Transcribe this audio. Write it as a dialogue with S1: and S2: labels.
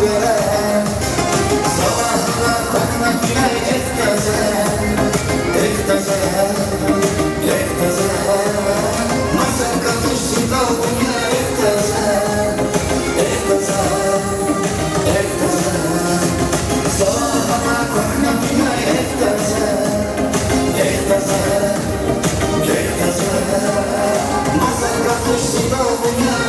S1: göre sabahına kokna bile ektaze ektaze ektaze masal katuşu da bugün ektaze ektaze ektaze sabahına kokna bile ektaze ektaze ektaze masal katuşu da bugün